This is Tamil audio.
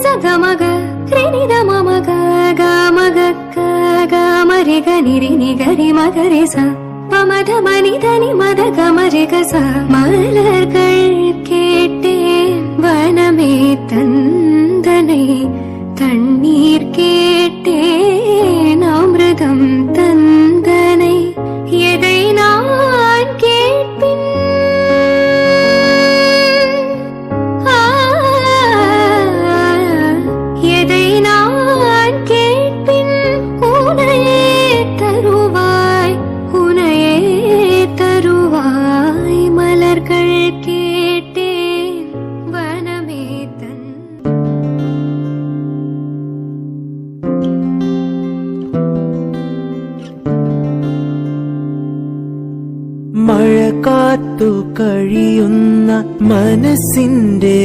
சகமக ரினித மமக கமக கமரி கனிரி நிகரி மகரி ச பமத மனிதனி மத கமரி கச மலர்கள் கேட்டேன் வனமே தந்தனை தண்ணீர் கேட்டேன் அமிர்தம் தந்தனை எதை நான் கேட்பின் எதை நான் கேட்பின் உனையே தருவாய் உனையே தருவாய் மலர்கள் கேட்டேன் வனமே தன் മഴ കാത്തു കഴിയുന്ന മനസ്സിന്റെ